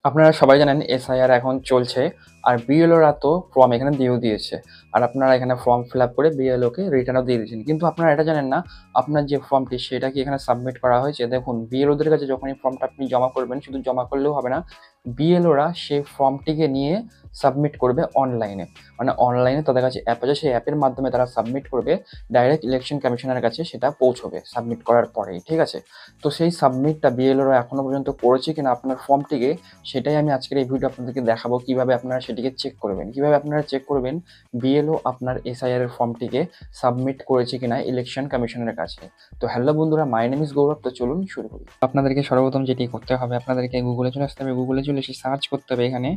আপনারা সবাই জানেন এসআইআর এখন চলছে। আর বিএলওরা তো ফর্ম এখানে দিয়েও দিয়েছে। আর আপনারা এখানে ফর্ম ফিল আপ করে বিএলওকে রিটার্নও দিয়ে দিয়েছেন। কিন্তু আপনারা এটা জানেন না, আপনার যে ফর্মটি সেটা কি এখানে সাবমিট করা হয়েছে? দেখুন, বিএলওদের কাছে যখন এই ফর্মটা আপনি জমা করবেন, শুধু জমা করলেও হবে না, বিএলওরা সেই ফর্মটিকে নিয়ে সাবমিট করবে অনলাইনে। মানে অনলাইনে তাদের কাছে অ্যাপ আছে, সেই অ্যাপের মাধ্যমে তারা সাবমিট করবে, ডাইরেক্ট ইলেকশন কমিশনের কাছে সেটা পৌঁছবে সাবমিট করার পরেই, ঠিক আছে? তো সেই সাবমিটটা বিএলওরা এখনো পর্যন্ত করেছে কিনা আপনার ফর্মটিকে, সেটাই আমি আজকের এই ভিডিও আপনাদেরকে দেখাবো। কিভাবে আপনারা সেটিকে চেক করবেন, কিভাবে আপনারা চেক করবেন বিএলও আপনার এসআইআর এর ফর্মটিকে সাবমিট করেছে কিনা ইলেকশন কমিশনের কাছে। তো হ্যালো বন্ধুরা, মাই নেম ইজ গৌরব। তো চলুন শুরু করি। আপনাদেরকে সর্বপ্রথম যেটি করতে হবে, আপনাদেরকে গুগলে চলে আসতে হবে। গুগলে চলে এসে সার্চ করতে হবে এখানে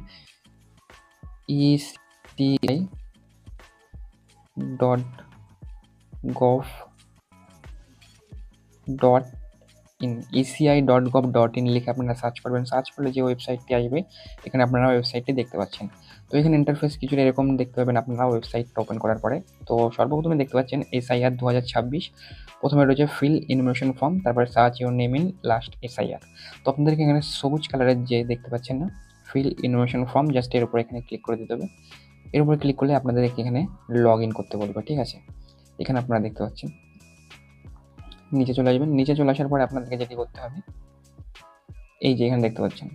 eci.gov.in eci.gov.in লিখে আপনারা সার্চ করবেন। সার্চ করলে যে ওয়েবসাইটটি আসবে, এখানে আপনারা ওয়েবসাইটটি দেখতে পাচ্ছেন। তো এখানে ইন্টারফেস কিছুটা এরকম দেখতে পাবেন আপনারা ওয়েবসাইটটা ওপেন করার পরে। তো সর্বপ্রথমে দেখতে পাচ্ছেন এসআইআর 2026। প্রথমে রয়েছে ফিল ইনফরমেশন ফর্ম, তারপরে search your name in last SIR. তো আপনাদেরকে এখানে সবুজ কালারের যে দেখতে পাচ্ছেন না, ফিল ইনফরমেশন ফর্ম, জাস্ট এর উপরে এখানে ক্লিক করে দিতে হবে। এর উপরে ক্লিক করলে আপনাদেরকে এখানে লগ ইন করতে বলবে, ঠিক আছে? এখানে আপনারা দেখতে পাচ্ছেন, নিচে চলে আসবেন। নিচে চলে আসার পরে আপনাদেরকে যেটি করতে হবে, এই যে এখানে দেখতে পাচ্ছেন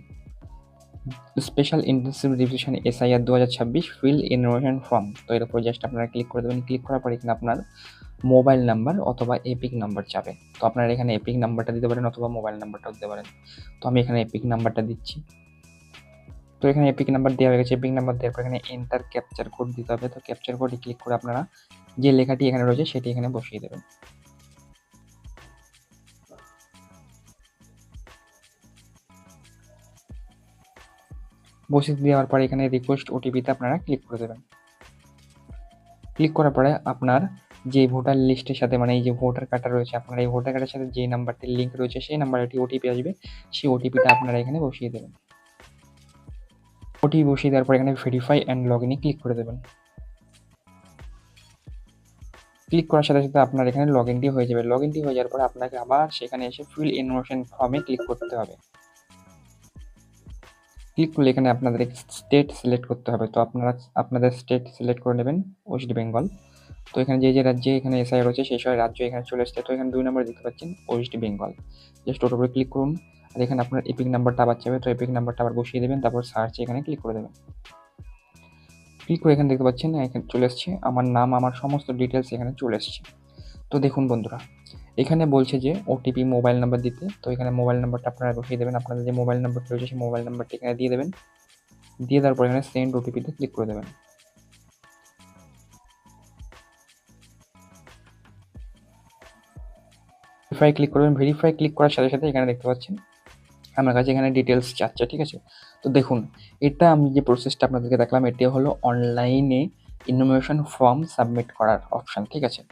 special intensive revision SIR 2026 fill information form. তো এর উপর জাস্ট আপনারা ক্লিক করে দেবেন। ক্লিক করার পরে এখানে আপনার মোবাইল নাম্বার অথবা এপিক নাম্বার চাবে। তো আপনারা এখানে এপিক নাম্বারটা দিতে পারেন অথবা মোবাইল নাম্বারটাও দিতে পারেন। তো আমি এখানে এপিক নাম্বারটা দিচ্ছি। তো এখানে এপিক নাম্বার দেওয়া হয়ে গেছে। এপিক নাম্বার দেওয়ার পর এখানে এন্টার ক্যাপচার কোড দিতে হবে। তো ক্যাপচার কোডে ক্লিক করে আপনারা যে লেখাটি এখানে রয়েছে সেটি এখানে বসিয়ে দেবেন। বসিয়ে দেওয়ার পরে এখানে রিকোয়েস্ট ওটিপিতে আপনারা ক্লিক করে দেবেন। ক্লিক করার পরে আপনার যে ভোটার লিস্টের সাথে, মানে এই যে ভোটার কার্ডটা রয়েছে, আপনার এই ভোটার কার্ডের সাথে যে নাম্বারটির লিঙ্ক রয়েছে সেই নাম্বারে একটি ওটিপি আসবে। সেই ওটিপিটা আপনারা এখানে বসিয়ে দেবেন। ওটিপি বসিয়ে দেওয়ার পর এখানে ভেরিফাই অ্যান্ড লগ ইনে ক্লিক করে দেবেন। ক্লিক করার সাথে সাথে আপনার এখানে লগ ইনটি হয়ে যাবে। লগ ইনটি হয়ে যাওয়ার পরে আপনাকে আবার সেখানে এসে ফিল ইনফরমেশন ফর্মে ক্লিক করতে হবে। ক্লিক করলে এখানে আপনাদের স্টেট সিলেক্ট করতে হবে। তো আপনারা আপনাদের স্টেট সিলেক্ট করে নেবেন ওয়েস্ট বেঙ্গল। তো এখানে যে রাজ্যে এখানে এসআই রয়েছে সেই সব রাজ্য এখানে চলে এসছে। তো এখানে 2 নম্বরে দেখতে পাচ্ছেন ওয়েস্ট বেঙ্গল। জাস্ট ওটার উপরে ক্লিক করুন। আর এখানে আপনার এপিক নাম্বারটা আবার চাইবে। তো এপিক নাম্বারটা আবার বসিয়ে দেবেন। তারপর সার্চে এখানে ক্লিক করে দেবেন। ক্লিক করে এখানে দেখতে পাচ্ছেন এখানে চলে এসছে আমার নাম, আমার সমস্ত ডিটেলস এখানে চলে এসছে। তো দেখুন বন্ধুরা, এখানে বলছে যে ওটিপি মোবাইল নাম্বার দিতে। তো এখানে মোবাইল নাম্বারটা আপনারা বসিয়ে দেবেন। আপনাদের যে মোবাইল নাম্বারটা রয়েছে সেই মোবাইল নাম্বারটা এখানে দিয়ে দেবেন। দিয়ে দেওয়ার পর এখানে সেন্ড ওটিপিতে ক্লিক করে দেবেন। ভেরিফাই ক্লিক করবেন। ভেরিফাই ক্লিক করার সাথে সাথে এখানে দেখতে পাচ্ছেন আমার কাছে এখানে ডিটেলস চাচ্ছে, ঠিক আছে? তো দেখুন, এটা আমি যে প্রসেসটা আপনাদেরকে দেখলাম, এটি হলো অনলাইনে ইনফরমেশন ফর্ম সাবমিট করার অপশান, ঠিক আছে?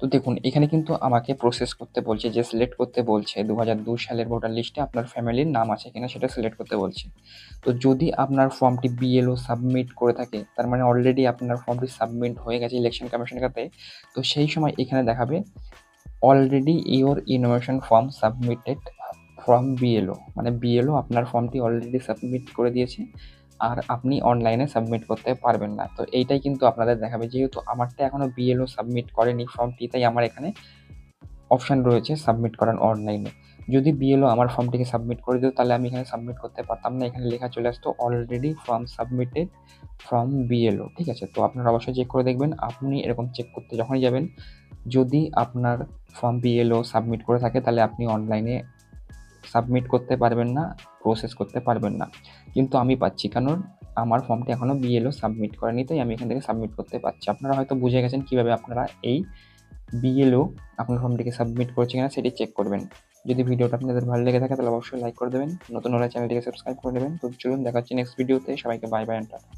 তো দেখুন, এখানে কিন্তু আমাকে প্রসেস করতে বলছে, যে সিলেক্ট করতে বলছে 2002 সালের ভোটার লিস্টে আপনার ফ্যামিলির নাম আছে কিনা সেটা সিলেক্ট করতে বলছে। তো যদি আপনার ফর্মটি বিএলও সাবমিট করে থাকে, তার মানে অলরেডি আপনার ফর্মটি সাবমিট হয়ে গেছে ইলেকশন কমিশনের কাছে। তো সেই সময় এখানে দেখাবে already your information form submitted from BLO, মানে বিএলও আপনার ফর্মটি অলরেডি সাবমিট করে দিয়েছে আর আপনি অনলাইনে সাবমিট করতে পারবেন না। তো এইটাই কিন্তু আপনাদের দেখাবে। যেহেতু আমারটা এখনও বিএলও সাবমিট করেনি ফর্মটি, তাই আমার এখানে অপশান রয়েছে সাবমিট করার অনলাইনে। যদি বিএলও আমার ফর্মটিকে সাবমিট করে দিত তাহলে আমি এখানে সাবমিট করতে পারতাম না। এখানে লেখা চলে আসতো already form submitted from BLO, ঠিক আছে? তো আপনারা অবশ্যই চেক করে দেখবেন। আপনি এরকম চেক করতে যখনই যাবেন, যদি আপনার ফর্ম বিএলও সাবমিট করে থাকে তাহলে আপনি অনলাইনে সাবমিট করতে পারবেন না, প্রসেস করতে পারবেন না। কিন্তু আমি পাচ্ছি, কারণ আমার ফর্মটি এখনও বিএলও সাবমিট করেনি, তাই আমি এখান থেকে সাবমিট করতে পারছি। আপনারা হয়তো বুঝে গেছেন কীভাবে আপনারা এই বিএলও আপনার ফর্মটিকে সাবমিট করেছে কিনা সেটি চেক করবেন। যদি ভিডিওটা আপনাদের ভালো লেগে থাকে তাহলে অবশ্যই লাইক করে দেবেন। নতুন হলে চ্যানেলটিকে সাবস্ক্রাইব করে নেবেন। তো চলুন দেখা হচ্ছে নেক্সট ভিডিওতে। সবাইকে বাই বাই অ্যান্ড টাটা।